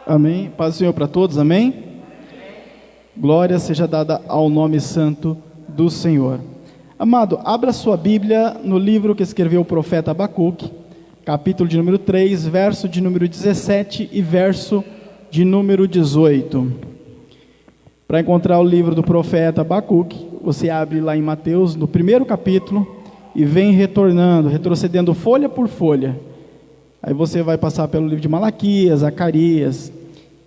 Amém. Paz do Senhor para todos, amém? Glória seja dada ao nome santo do Senhor. Amado, abra sua Bíblia no livro que escreveu o profeta Abacuque, capítulo de número 3, verso de número 17 e verso de número 18. Para encontrar o livro do profeta Abacuque, você abre lá em Mateus, no primeiro capítulo, e vem retrocedendo folha por folha. Aí você vai passar pelo livro de Malaquias, Zacarias,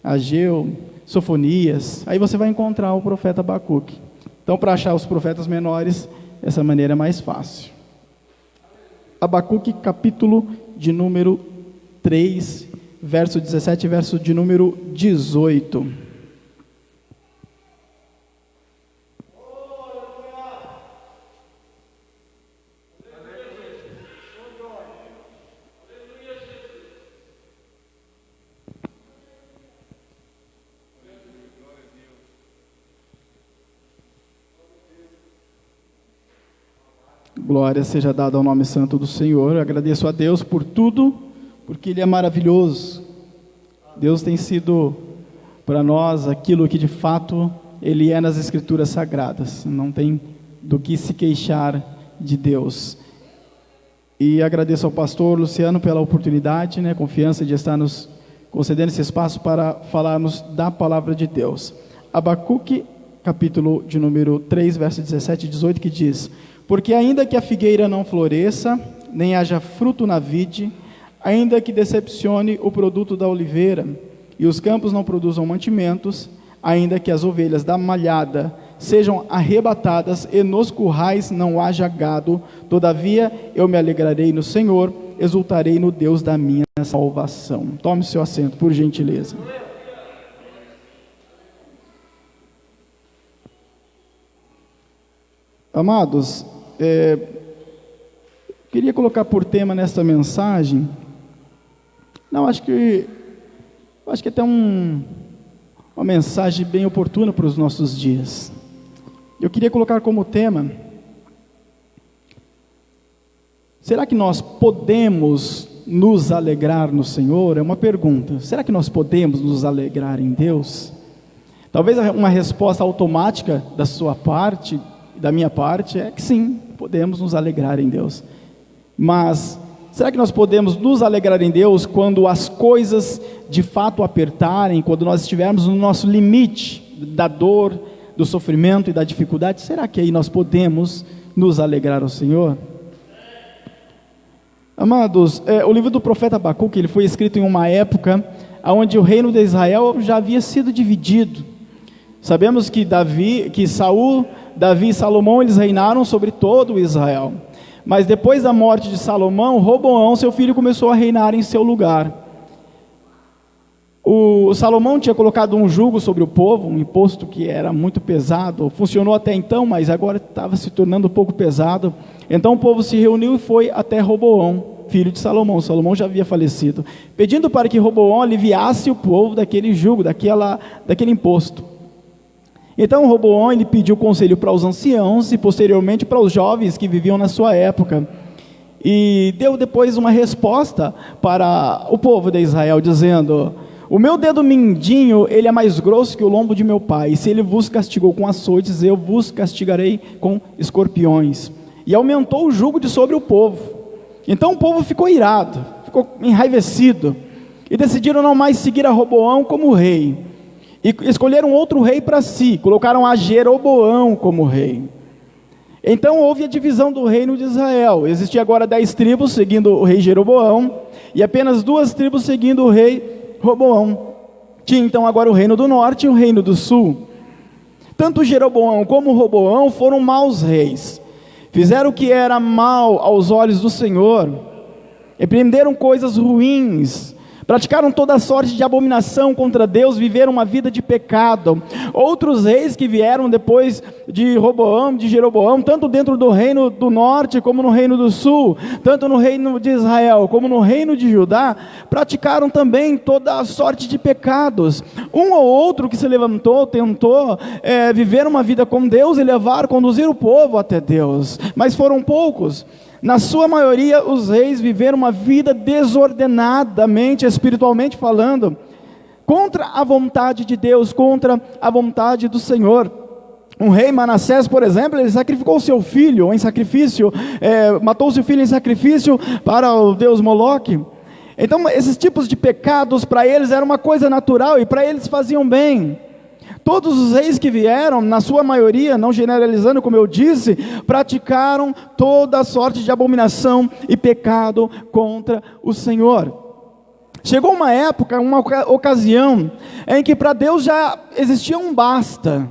Ageu, Sofonias. Aí você vai encontrar o profeta Abacuque. Então, para achar os profetas menores, essa maneira é mais fácil. Abacuque, capítulo de número 3, verso 17 e verso de número 18. Glória seja dada ao nome santo do Senhor. Eu agradeço a Deus por tudo, porque Ele é maravilhoso. Deus tem sido para nós aquilo que de fato Ele é nas Escrituras Sagradas. Não tem do que se queixar de Deus. E agradeço ao pastor Luciano pela oportunidade, confiança de estar nos concedendo esse espaço para falarmos da palavra de Deus. Abacuque, capítulo de número 3, verso 17 e 18, que diz: porque ainda que a figueira não floresça, nem haja fruto na vide, ainda que decepcione o produto da oliveira, e os campos não produzam mantimentos, ainda que as ovelhas da malhada sejam arrebatadas, e nos currais não haja gado, todavia eu me alegrarei no Senhor, exultarei no Deus da minha salvação. Tome seu assento, por gentileza. Amados, queria colocar por tema nesta mensagem, acho que até uma mensagem bem oportuna para os nossos dias. Eu queria colocar como tema: será que nós podemos nos alegrar no Senhor? É uma pergunta. Será que nós podemos nos alegrar em Deus? Talvez uma resposta automática da sua parte, da minha parte, é que sim, podemos nos alegrar em Deus. Mas será que nós podemos nos alegrar em Deus quando as coisas de fato apertarem, quando nós estivermos no nosso limite da dor, do sofrimento e da dificuldade? Será que aí nós podemos nos alegrar ao Senhor? Amados, o livro do profeta Abacuque, ele foi escrito em uma época onde o reino de Israel já havia sido dividido. Sabemos que Saul, Davi e Salomão, eles reinaram sobre todo o Israel. Mas depois da morte de Salomão, Roboão, seu filho, começou a reinar em seu lugar. O Salomão tinha colocado um jugo sobre o povo, um imposto que era muito pesado. Funcionou até então, mas agora estava se tornando um pouco pesado. Então o povo se reuniu e foi até Roboão, filho de Salomão. Salomão já havia falecido, pedindo para que Roboão aliviasse o povo daquele jugo, daquele imposto. Então Roboão, ele pediu conselho para os anciãos e posteriormente para os jovens que viviam na sua época, e deu depois uma resposta para o povo de Israel, dizendo: o meu dedo mindinho, ele é mais grosso que o lombo de meu pai, e se ele vos castigou com açoites, eu vos castigarei com escorpiões. E aumentou o jugo de sobre o povo. Então o povo ficou irado, ficou enraivecido, e decidiram não mais seguir a Roboão como rei, e escolheram outro rei para si, colocaram a Jeroboão como rei. Então houve a divisão do reino de Israel. Existia agora 10 tribos seguindo o rei Jeroboão, e apenas 2 tribos seguindo o rei Roboão. Tinha então agora o reino do norte e o reino do sul. Tanto Jeroboão como Roboão foram maus reis, fizeram o que era mal aos olhos do Senhor, empreenderam coisas ruins, praticaram toda sorte de abominação contra Deus, viveram uma vida de pecado. Outros reis que vieram depois de Jeroboão, tanto dentro do reino do norte como no reino do sul, tanto no reino de Israel como no reino de Judá, praticaram também toda a sorte de pecados. Um ou outro que se levantou, tentou viver uma vida com Deus e conduzir o povo até Deus, mas foram poucos. Na sua maioria, os reis viveram uma vida desordenadamente, espiritualmente falando, contra a vontade de Deus, contra a vontade do Senhor. Um rei, Manassés, por exemplo, ele sacrificou seu filho em sacrifício, matou seu filho em sacrifício para o deus Moloque. Então esses tipos de pecados para eles era uma coisa natural e para eles faziam bem. Todos os reis que vieram, na sua maioria, não generalizando como eu disse, praticaram toda sorte de abominação e pecado contra o Senhor. Chegou uma época, uma ocasião, em que para Deus já existia um basta.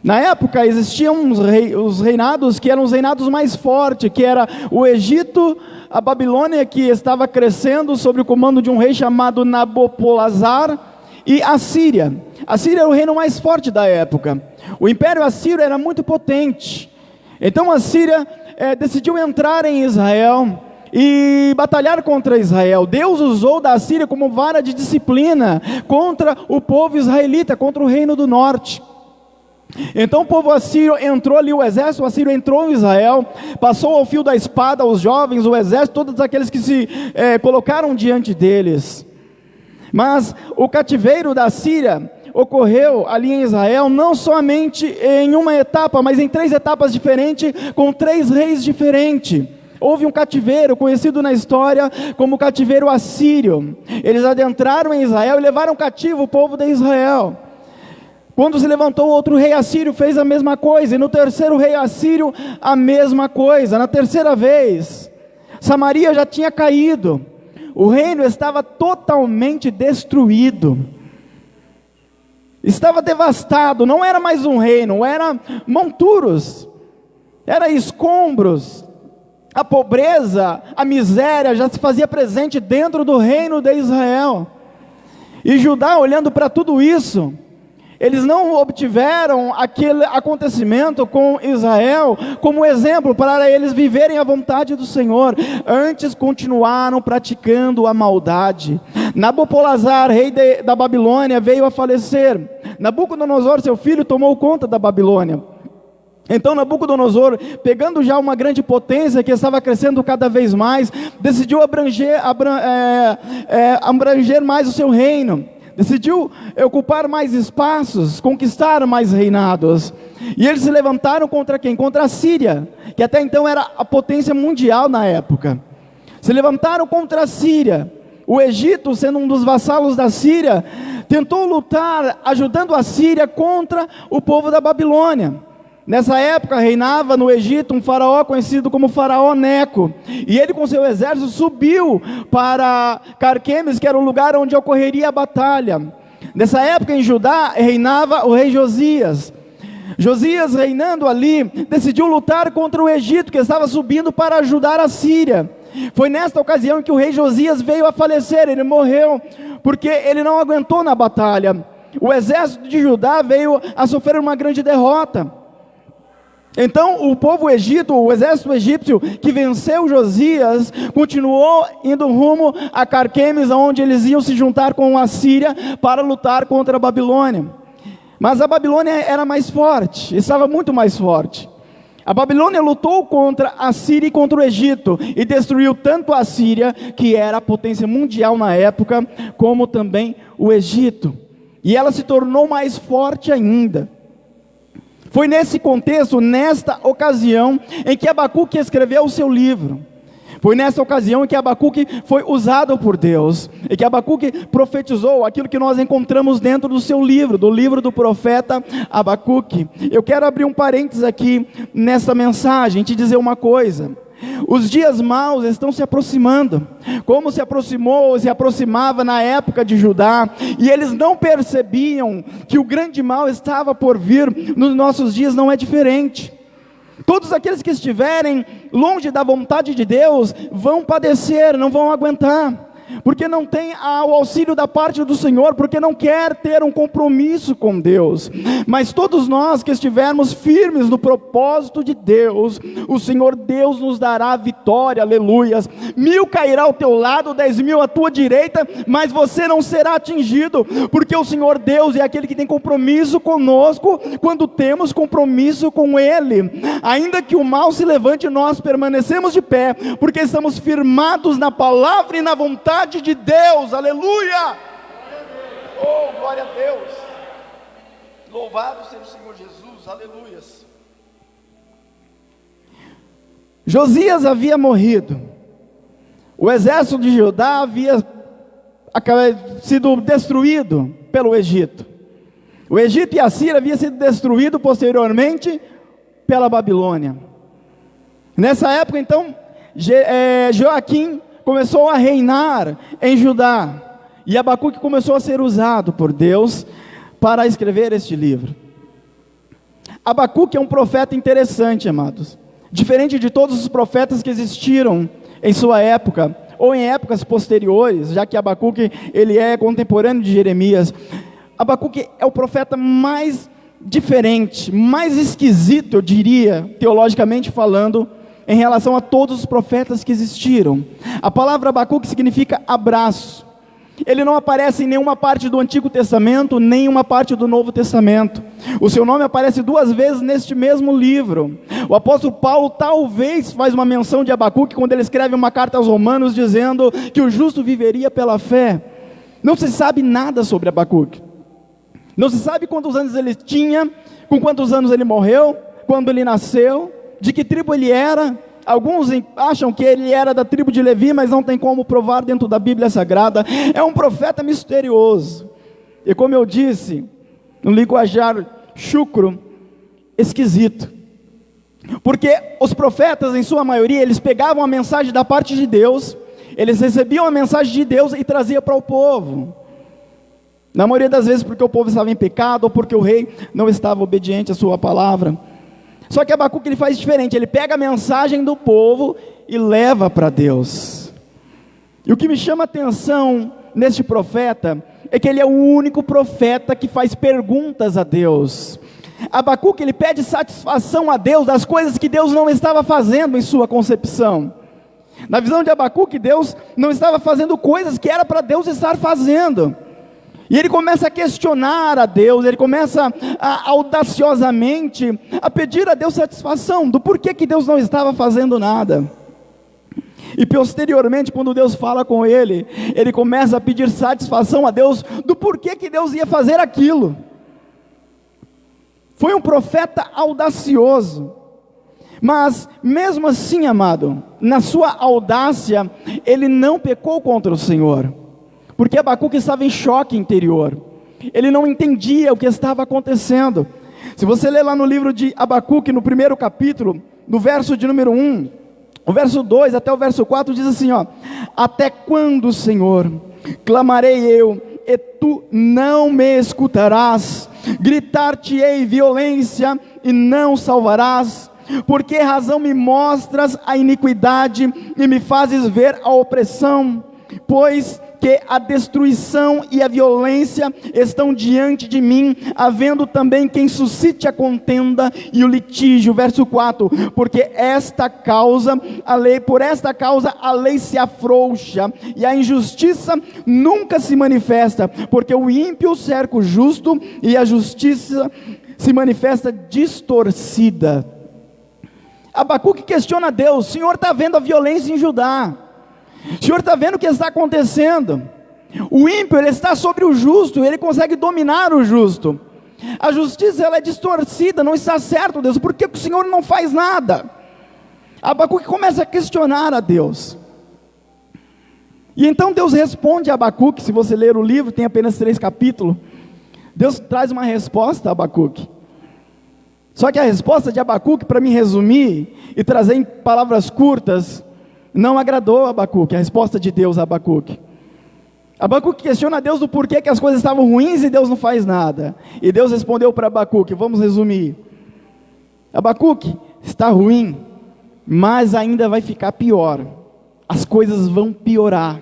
Na época existiam os reinados que eram os reinados mais fortes, que era o Egito, a Babilônia, que estava crescendo sob o comando de um rei chamado Nabopolassar, e a Síria. A Síria era o reino mais forte da época. O Império Assírio era muito potente. Então a Síria decidiu entrar em Israel e batalhar contra Israel. Deus usou da Síria como vara de disciplina contra o povo israelita, contra o reino do norte. Então o povo assírio entrou ali, o exército assírio entrou em Israel, passou ao fio da espada os jovens, o exército, todos aqueles que se colocaram diante deles. Mas o cativeiro da Síria ocorreu ali em Israel, não somente em uma etapa, mas em 3 etapas diferentes, com 3 reis diferentes. Houve um cativeiro conhecido na história como o cativeiro assírio. Eles adentraram em Israel e levaram cativo o povo de Israel. Quando se levantou outro rei assírio, fez a mesma coisa, e no terceiro rei assírio, a mesma coisa. Na terceira vez, Samaria já tinha caído, o reino estava totalmente destruído, estava devastado, não era mais um reino, era monturos, era escombros, a pobreza, a miséria já se fazia presente dentro do reino de Israel. E Judá, olhando para tudo isso, eles não obtiveram aquele acontecimento com Israel como exemplo para eles viverem a vontade do Senhor. Antes continuaram praticando a maldade. Nabopolassar, rei da Babilônia, veio a falecer. Nabucodonosor, seu filho, tomou conta da Babilônia. Então Nabucodonosor, pegando já uma grande potência que estava crescendo cada vez mais, decidiu abranger mais o seu reino. Decidiu ocupar mais espaços, conquistar mais reinados. E eles se levantaram contra quem? Contra a Síria, que até então era a potência mundial na época. Se levantaram contra a Síria. O Egito, sendo um dos vassalos da Síria, tentou lutar, ajudando a Síria contra o povo da Babilônia. Nessa época reinava no Egito um faraó conhecido como faraó Neco, e ele com seu exército subiu para Carquemes, que era o lugar onde ocorreria a batalha. Nessa época em Judá reinava o rei Josias. Josias, reinando ali, decidiu lutar contra o Egito, que estava subindo para ajudar a Síria. Foi nesta ocasião que o rei Josias veio a falecer, ele morreu, porque ele não aguentou na batalha. O exército de Judá veio a sofrer uma grande derrota. Então o povo egito, o exército egípcio que venceu Josias, continuou indo rumo a Carquemes, onde eles iam se juntar com a Síria para lutar contra a Babilônia. Mas a Babilônia era mais forte, estava muito mais forte. A Babilônia lutou contra a Síria e contra o Egito, e destruiu tanto a Síria, que era a potência mundial na época, como também o Egito. E ela se tornou mais forte ainda. Foi nesse contexto, nesta ocasião, em que Abacuque escreveu o seu livro. Foi nessa ocasião em que Abacuque foi usado por Deus, e que Abacuque profetizou aquilo que nós encontramos dentro do seu livro, do livro do profeta Abacuque. Eu quero abrir um parênteses aqui nessa mensagem e te dizer uma coisa. Os dias maus estão se aproximando, como se aproximou, se aproximava na época de Judá, e eles não percebiam que o grande mal estava por vir. Nos nossos dias não é diferente. Todos aqueles que estiverem longe da vontade de Deus vão padecer, não vão aguentar, porque não tem o auxílio da parte do Senhor, porque não quer ter um compromisso com Deus. Mas todos nós que estivermos firmes no propósito de Deus, o Senhor Deus nos dará vitória, aleluias. 1000 cairá ao teu lado, 10.000 à tua direita, mas você não será atingido, porque o Senhor Deus é aquele que tem compromisso conosco, quando temos compromisso com Ele. Ainda que o mal se levante, nós permanecemos de pé, porque estamos firmados na palavra e na vontade de Deus, aleluia. glória a Deus. Louvado seja o Senhor Jesus, aleluias. Josias havia morrido. O exército de Judá havia sido destruído pelo Egito. O Egito e a Síria havia sido destruído posteriormente pela Babilônia. Nessa época, então, Joaquim começou a reinar em Judá. E Abacuque começou a ser usado por Deus para escrever este livro. Abacuque é um profeta interessante, amados. Diferente de todos os profetas que existiram em sua época, ou em épocas posteriores, já que Abacuque ele é contemporâneo de Jeremias. Abacuque é o profeta mais diferente, mais esquisito, eu diria, teologicamente falando, em relação a todos os profetas que existiram. A palavra Abacuque significa abraço. Ele não aparece em nenhuma parte do Antigo Testamento, nem em uma parte do Novo Testamento. O seu nome aparece 2 vezes neste mesmo livro. O apóstolo Paulo talvez faz uma menção de Abacuque quando ele escreve uma carta aos Romanos dizendo que o justo viveria pela fé. Não se sabe nada sobre Abacuque. Não se sabe quantos anos ele tinha, com quantos anos ele morreu, quando ele nasceu, de que tribo ele era. Alguns acham que ele era da tribo de Levi, mas não tem como provar dentro da Bíblia Sagrada. É um profeta misterioso. E como eu disse, no linguajar chucro, esquisito. Porque os profetas, em sua maioria, eles pegavam a mensagem da parte de Deus, eles recebiam a mensagem de Deus e traziam para o povo. Na maioria das vezes porque o povo estava em pecado, ou porque o rei não estava obediente à sua palavra. Só que Abacuque ele faz diferente, ele pega a mensagem do povo e leva para Deus. E o que me chama a atenção neste profeta, é que ele é o único profeta que faz perguntas a Deus. Abacuque ele pede satisfação a Deus das coisas que Deus não estava fazendo em sua concepção. Na visão de Abacuque, Deus não estava fazendo coisas que era para Deus estar fazendo. E ele começa a questionar a Deus, ele começa audaciosamente a pedir a Deus satisfação do porquê que Deus não estava fazendo nada. E posteriormente, quando Deus fala com ele, ele começa a pedir satisfação a Deus do porquê que Deus ia fazer aquilo. Foi um profeta audacioso, mas mesmo assim, amado, na sua audácia, ele não pecou contra o Senhor. Porque Abacuque estava em choque interior, ele não entendia o que estava acontecendo. Se você ler lá no livro de Abacuque, no 1º capítulo, no verso de número 1, o verso 2 até o verso 4 diz assim, ó: até quando, Senhor, clamarei eu, e tu não me escutarás? Gritar-te-ei violência, e não salvarás? Por que razão me mostras a iniquidade, e me fazes ver a opressão? Pois que a destruição e a violência estão diante de mim, havendo também quem suscite a contenda e o litígio. Verso 4, porque por esta causa a lei se afrouxa, e a injustiça nunca se manifesta, porque o ímpio cerca o justo, e a justiça se manifesta distorcida. Abacuque questiona Deus: Senhor, está vendo a violência em Judá? O Senhor está vendo o que está acontecendo? O ímpio, ele está sobre o justo, ele consegue dominar o justo. A justiça, ela é distorcida, não está certo, Deus, por que o Senhor não faz nada? Abacuque começa a questionar a Deus. E então Deus responde a Abacuque. Se você ler o livro, tem apenas 3 capítulos. Deus traz uma resposta a Abacuque. Só que a resposta de Abacuque, para me resumir e trazer em palavras curtas, não agradou a Abacuque, a resposta de Deus a Abacuque. Abacuque questiona a Deus do porquê que as coisas estavam ruins e Deus não faz nada. E Deus respondeu para Abacuque, vamos resumir: Abacuque, está ruim, mas ainda vai ficar pior. As coisas vão piorar.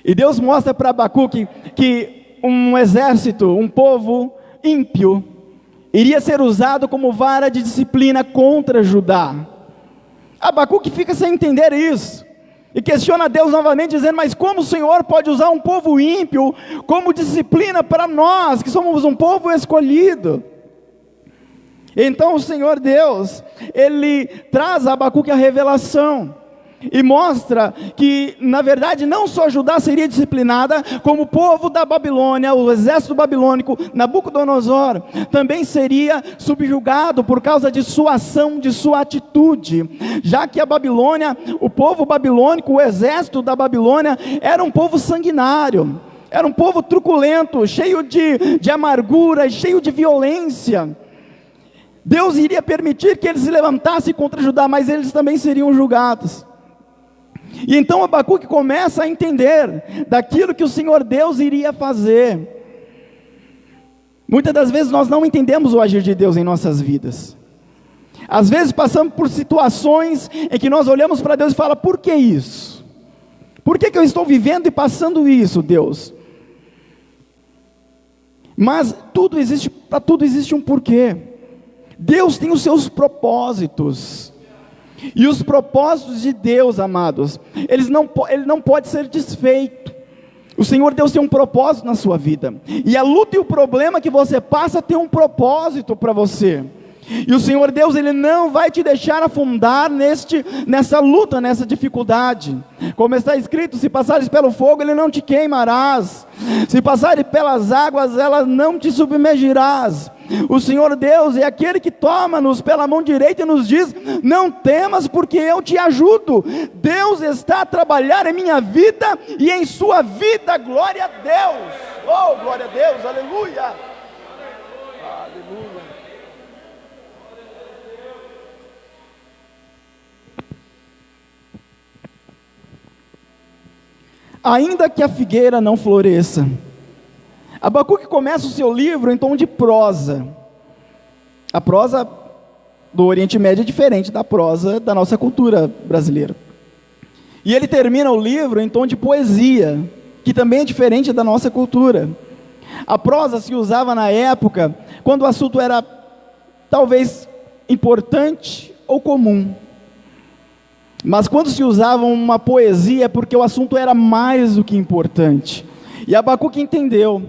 E Deus mostra para Abacuque que um exército, um povo ímpio, iria ser usado como vara de disciplina contra Judá. Abacuque fica sem entender isso, e questiona Deus novamente, dizendo: mas como o Senhor pode usar um povo ímpio como disciplina para nós, que somos um povo escolhido? Então o Senhor Deus, Ele traz a Abacuque a revelação, e mostra que, na verdade, não só Judá seria disciplinada, como o povo da Babilônia, o exército babilônico, Nabucodonosor, também seria subjugado por causa de sua ação, de sua atitude, já que a Babilônia, o povo babilônico, o exército da Babilônia, era um povo sanguinário, era um povo truculento, cheio de amargura, cheio de violência. Deus iria permitir que eles se levantassem contra Judá, mas eles também seriam julgados. E então Abacuque começa a entender daquilo que o Senhor Deus iria fazer. Muitas das vezes nós não entendemos o agir de Deus em nossas vidas. Às vezes passamos por situações em que nós olhamos para Deus e falamos: por que isso? Por que eu estou vivendo e passando isso, Deus? Mas para tudo existe um porquê. Deus tem os seus propósitos. E os propósitos de Deus, amados, ele não pode ser desfeito. O Senhor Deus tem um propósito na sua vida. E a luta e o problema que você passa tem um propósito para você. E o Senhor Deus, Ele não vai te deixar afundar nessa luta, nessa dificuldade. Como está escrito: se passares pelo fogo, Ele não te queimarás. Se passares pelas águas, elas não te submergirás. O Senhor Deus é aquele que toma-nos pela mão direita e nos diz: não temas, porque eu te ajudo. Deus está a trabalhar em minha vida e em sua vida. Glória a Deus. Oh, glória a Deus, aleluia. Aleluia. Ainda que a figueira não floresça. Abacuque começa o seu livro em tom de prosa. A prosa do Oriente Médio é diferente da prosa da nossa cultura brasileira. E ele termina o livro em tom de poesia, que também é diferente da nossa cultura. A prosa se usava na época quando o assunto era talvez importante ou comum. Mas quando se usava uma poesia é porque o assunto era mais do que importante. E Abacuque entendeu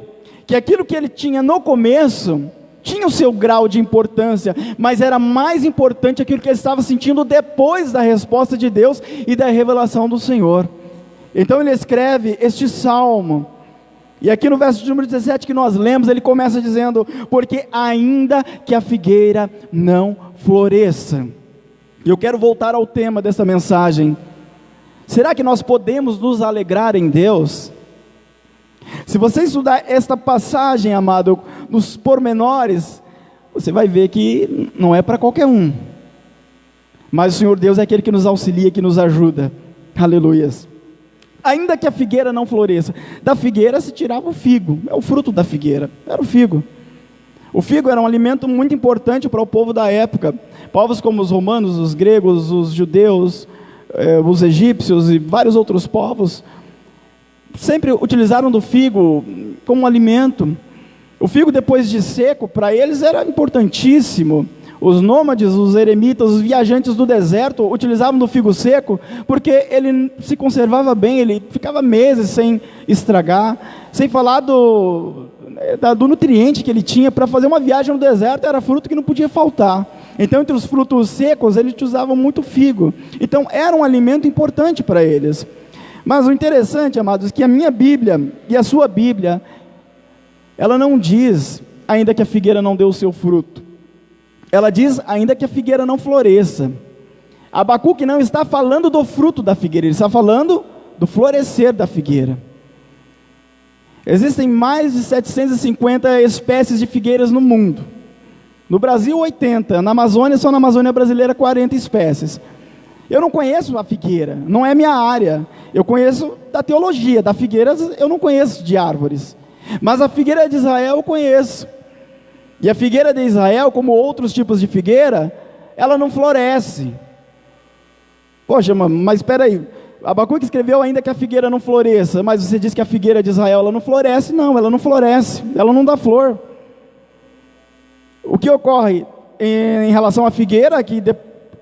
que aquilo que ele tinha no começo tinha o seu grau de importância, mas era mais importante aquilo que ele estava sentindo depois da resposta de Deus e da revelação do Senhor. Então ele escreve este salmo, e aqui no verso de número 17 que nós lemos, ele começa dizendo: porque ainda que a figueira não floresça. E eu quero voltar ao tema dessa mensagem. Será que nós podemos nos alegrar em Deus? Se você estudar esta passagem, amado, nos pormenores, você vai ver que não é para qualquer um. Mas o Senhor Deus é aquele que nos auxilia, que nos ajuda. Aleluias. Ainda que a figueira não floresça. Da figueira se tirava o figo. É o fruto da figueira. Era o figo. O figo era um alimento muito importante para o povo da época. Povos como os romanos, os gregos, os judeus, os egípcios e vários outros povos sempre utilizaram do figo como alimento. O figo, depois de seco, para eles era importantíssimo. Os nômades, os eremitas, os viajantes do deserto utilizavam do figo seco porque ele se conservava bem, ele ficava meses sem estragar. Sem falar do nutriente que ele tinha. Para fazer uma viagem no deserto era fruto que não podia faltar. Então, entre os frutos secos, eles usavam muito figo. Então, era um alimento importante para eles. Mas o interessante, amados, é que a minha Bíblia e a sua Bíblia, ela não diz ainda que a figueira não dê o seu fruto. Ela diz ainda que a figueira não floresça. Abacuque não está falando do fruto da figueira, ele está falando do florescer da figueira. Existem mais de 750 espécies de figueiras no mundo. No Brasil, 80. Na Amazônia, só na Amazônia brasileira, 40 espécies. Eu não conheço a figueira, não é minha área. Eu conheço da teologia, da figueira eu não conheço de árvores. Mas a figueira de Israel eu conheço. E a figueira de Israel, como outros tipos de figueira, ela não floresce. Poxa, mas espera aí. Abacuque escreveu ainda que a figueira não floresça, mas você diz que a figueira de Israel ela não floresce. Não, ela não floresce, ela não dá flor. O que ocorre em relação à figueira é que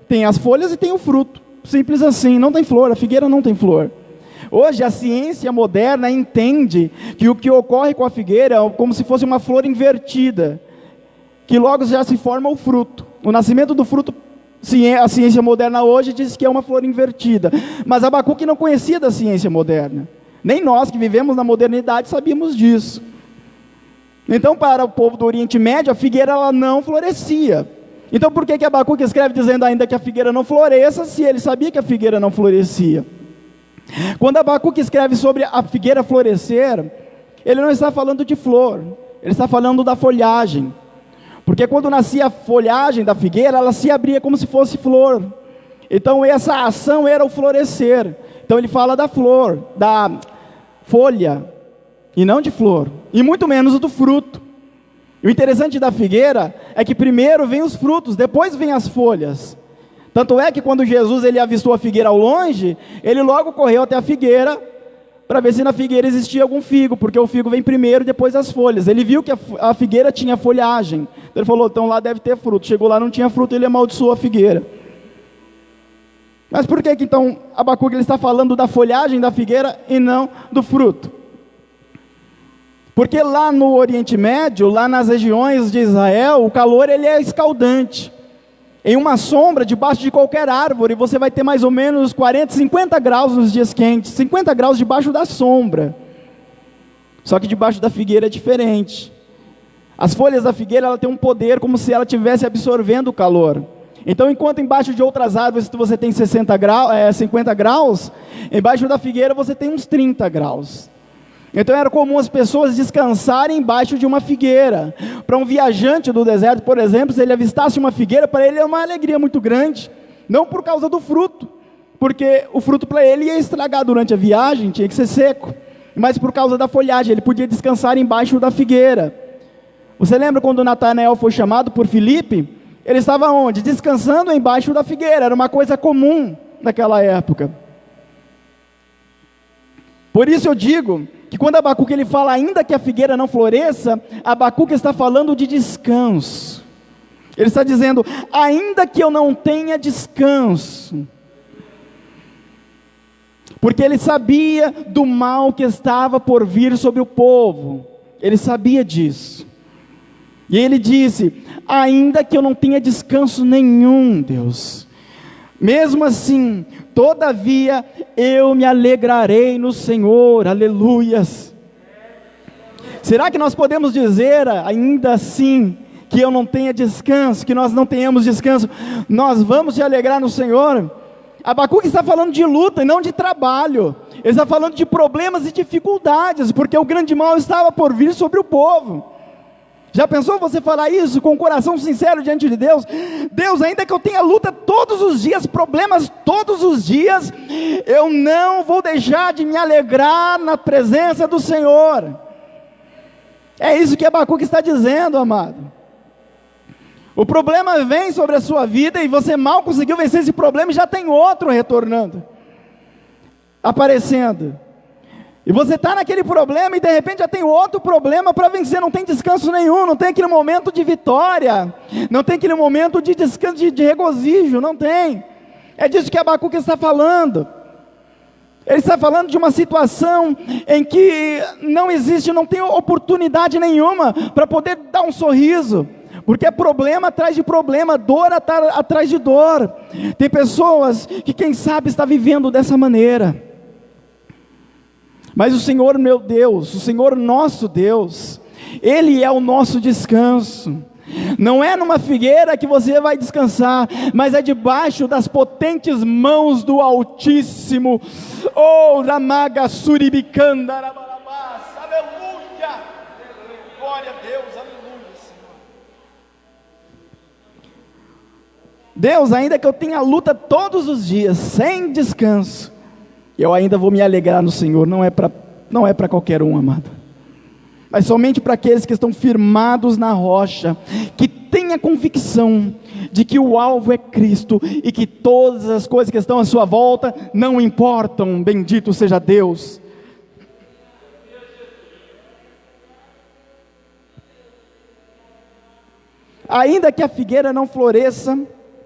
tem as folhas e tem o fruto. Simples assim, não tem flor, a figueira não tem flor. Hoje a ciência moderna entende que o que ocorre com a figueira é como se fosse uma flor invertida, que logo já se forma o fruto. O nascimento do fruto A ciência moderna hoje diz que é uma flor invertida, mas Abacuque não conhecia da ciência moderna. Nem nós que vivemos na modernidade sabíamos disso. Então, para o povo do Oriente Médio, a figueira ela não florescia. Então, por que Abacuque escreve dizendo ainda que a figueira não floresça, se ele sabia que a figueira não florescia? Quando Abacuque escreve sobre a figueira florescer, ele não está falando de flor, ele está falando da folhagem. Porque quando nascia a folhagem da figueira, ela se abria como se fosse flor. Então essa ação era o florescer. Então ele fala da flor, da folha, e não de flor, e muito menos do fruto. E o interessante da figueira é que primeiro vem os frutos, depois vem as folhas. Tanto é que quando Jesus ele avistou a figueira ao longe, ele logo correu até a figueira, para ver se na figueira existia algum figo, porque o figo vem primeiro, depois as folhas. Ele viu que a figueira tinha folhagem, então ele falou, então lá deve ter fruto. Chegou lá, não tinha fruto, ele amaldiçoou a figueira. Mas por que então Abacuque ele está falando da folhagem da figueira e não do fruto? Porque lá no Oriente Médio, lá nas regiões de Israel, o calor ele é escaldante. Em uma sombra, debaixo de qualquer árvore, você vai ter mais ou menos 40, 50 graus nos dias quentes, 50 graus debaixo da sombra. Só que debaixo da figueira é diferente. As folhas da figueira, ela tem um poder como se ela estivesse absorvendo o calor. Então, enquanto embaixo de outras árvores você tem 50 graus, embaixo da figueira você tem uns 30 graus. Então era comum as pessoas descansarem embaixo de uma figueira. Para um viajante do deserto, por exemplo, se ele avistasse uma figueira, para ele é uma alegria muito grande. Não por causa do fruto, porque o fruto para ele ia estragar durante a viagem, tinha que ser seco. Mas por causa da folhagem, ele podia descansar embaixo da figueira. Você lembra quando Natanael foi chamado por Filipe? Ele estava onde? Descansando embaixo da figueira, era uma coisa comum naquela época. Por isso eu digo que quando Abacuque ele fala ainda que a figueira não floresça, Abacuque está falando de descanso. Ele está dizendo, ainda que eu não tenha descanso, porque ele sabia do mal que estava por vir sobre o povo, ele sabia disso, e ele disse, ainda que eu não tenha descanso nenhum, Deus, mesmo assim, todavia eu me alegrarei no Senhor, aleluias. Será que nós podemos dizer ainda assim, que eu não tenha descanso, que nós não tenhamos descanso, nós vamos se alegrar no Senhor? Abacuque está falando de luta e não de trabalho, ele está falando de problemas e dificuldades, porque o grande mal estava por vir sobre o povo. Já pensou você falar isso com um coração sincero diante de Deus? Deus, ainda que eu tenha luta todos os dias, problemas todos os dias, eu não vou deixar de me alegrar na presença do Senhor. É isso que Abacuque está dizendo, amado. O problema vem sobre a sua vida e você mal conseguiu vencer esse problema e já tem outro retornando, aparecendo. E você está naquele problema e de repente já tem outro problema para vencer, não tem descanso nenhum, não tem aquele momento de vitória, não tem aquele momento de descanso, de regozijo, não tem. É disso que Abacuque está falando. Ele está falando de uma situação em que não existe, não tem oportunidade nenhuma para poder dar um sorriso, porque é problema atrás de problema, dor atrás de dor. Tem pessoas que quem sabe está vivendo dessa maneira. Mas o Senhor meu Deus, o Senhor nosso Deus, Ele é o nosso descanso. Não é numa figueira que você vai descansar, mas é debaixo das potentes mãos do Altíssimo. Oh, Ramaga Suribicanda, Rabalabás, aleluia, glória a Deus, aleluia, Senhor. Deus, ainda que eu tenha luta todos os dias, sem descanso, eu ainda vou me alegrar no Senhor. Não é para qualquer um, amado, mas somente para aqueles que estão firmados na rocha, que têm a convicção de que o alvo é Cristo, e que todas as coisas que estão à sua volta não importam, bendito seja Deus. Ainda que a figueira não floresça,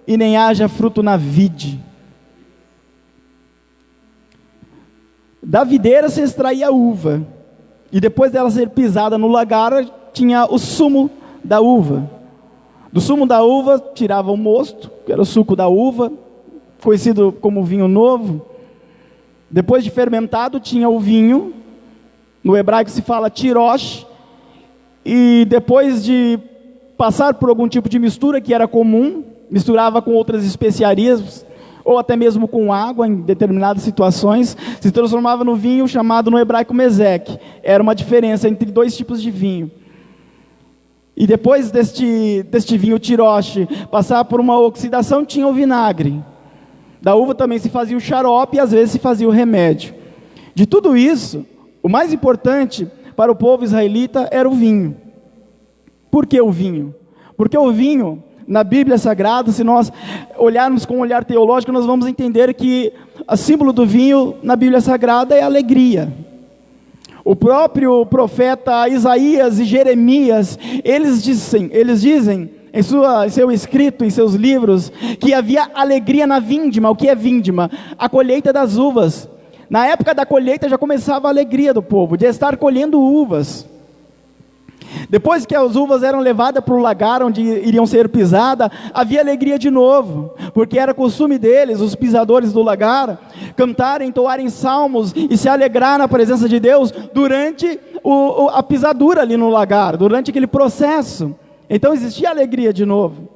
e nem haja fruto na vide, da videira se extraía a uva, e depois dela ser pisada no lagar, tinha o sumo da uva. Do sumo da uva tirava o mosto, que era o suco da uva, conhecido como vinho novo. Depois de fermentado tinha o vinho, no hebraico se fala tirosh, e depois de passar por algum tipo de mistura que era comum, misturava com outras especiarias, ou até mesmo com água em determinadas situações, se transformava no vinho chamado no hebraico meseque. Era uma diferença entre dois tipos de vinho. E depois deste vinho tiroche passar por uma oxidação, tinha o vinagre. Da uva também se fazia o xarope e às vezes se fazia o remédio. De tudo isso, o mais importante para o povo israelita era o vinho. Por que o vinho? Porque o vinho, na Bíblia Sagrada, se nós olharmos com um olhar teológico, nós vamos entender que o símbolo do vinho na Bíblia Sagrada é a alegria. O próprio profeta Isaías e Jeremias, eles dizem em seu escrito, em seus livros, que havia alegria na vindima. O que é vindima? A colheita das uvas. Na época da colheita já começava a alegria do povo, de estar colhendo uvas. Depois que as uvas eram levadas para o lagar onde iriam ser pisadas, havia alegria de novo, porque era costume deles, os pisadores do lagar, cantarem, entoarem salmos e se alegrar na presença de Deus durante a pisadura ali no lagar, durante aquele processo. Então existia alegria de novo.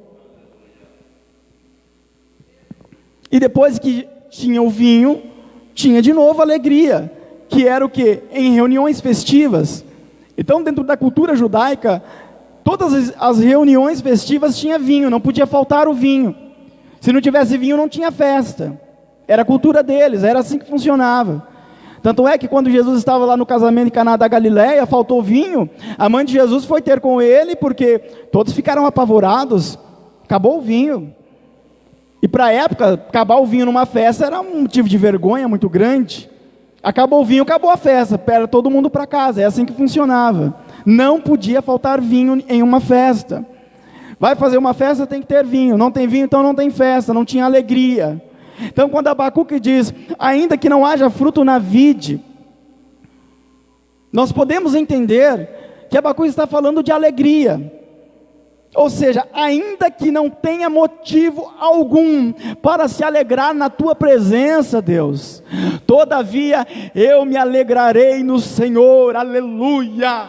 E depois que tinha o vinho, tinha de novo alegria, que era o que? Em reuniões festivas. Então, dentro da cultura judaica, todas as reuniões festivas tinha vinho, não podia faltar o vinho. Se não tivesse vinho, não tinha festa. Era a cultura deles, era assim que funcionava. Tanto é que quando Jesus estava lá no casamento em Caná da Galileia, faltou vinho, a mãe de Jesus foi ter com ele, porque todos ficaram apavorados, acabou o vinho. E para a época, acabar o vinho numa festa era um motivo de vergonha muito grande. Acabou o vinho, acabou a festa, era todo mundo para casa, é assim que funcionava. Não podia faltar vinho em uma festa. Vai fazer uma festa, tem que ter vinho. Não tem vinho, então não tem festa, não tinha alegria. Então quando Abacuque diz, ainda que não haja fruto na vide, nós podemos entender que Abacuque está falando de alegria. Ou seja, ainda que não tenha motivo algum para se alegrar na tua presença, Deus, todavia eu me alegrarei no Senhor, aleluia.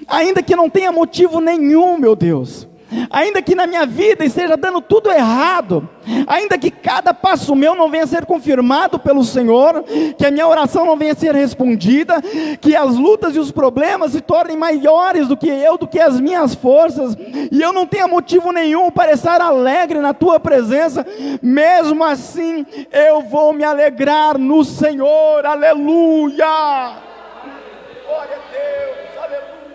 Ainda que não tenha motivo nenhum, meu Deus, ainda que na minha vida esteja dando tudo errado, ainda que cada passo meu não venha a ser confirmado pelo Senhor, que a minha oração não venha a ser respondida, que as lutas e os problemas se tornem maiores do que eu, do que as minhas forças, e eu não tenha motivo nenhum para estar alegre na tua presença, mesmo assim eu vou me alegrar no Senhor, aleluia. Glória a Deus, aleluia.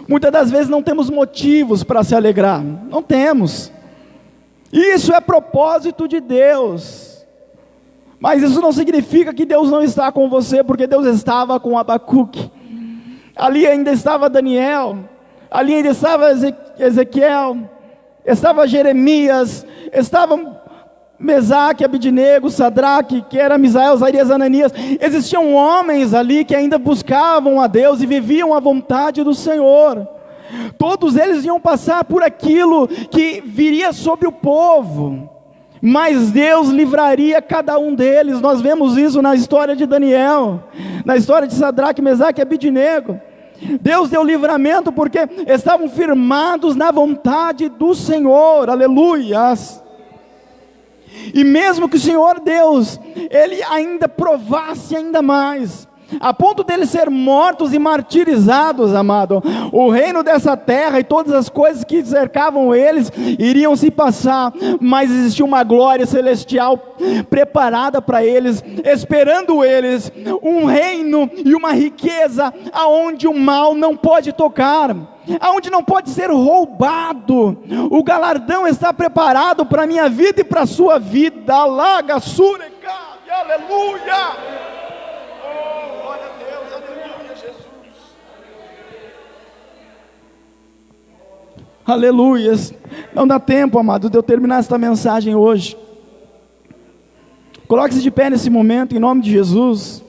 Muitas das vezes não temos motivos para se alegrar, não temos. Isso é propósito de Deus, mas isso não significa que Deus não está com você, porque Deus estava com Abacuque, ali ainda estava Daniel, ali ainda estava Ezequiel, estava Jeremias, estava Mesaque, Abidnego, Sadraque, que era Misael, Azarias, Ananias. Existiam homens ali que ainda buscavam a Deus e viviam a vontade do Senhor. Todos eles iam passar por aquilo que viria sobre o povo, mas Deus livraria cada um deles. Nós vemos isso na história de Daniel, na história de Sadraque, Mesaque e Abidnego. Deus deu livramento porque estavam firmados na vontade do Senhor, aleluias. E mesmo que o Senhor Deus, Ele ainda provasse ainda mais, a ponto deles ser mortos e martirizados, amado, o reino dessa terra e todas as coisas que cercavam eles, iriam se passar, mas existia uma glória celestial preparada para eles, esperando eles, um reino e uma riqueza, aonde o mal não pode tocar, aonde não pode ser roubado. O galardão está preparado para a minha vida e para a sua vida. Alaga, sureca, aleluia. Oh, glória a Deus, aleluia, Jesus. Aleluias. Não dá tempo, amado, de eu terminar esta mensagem hoje. Coloque-se de pé nesse momento, em nome de Jesus.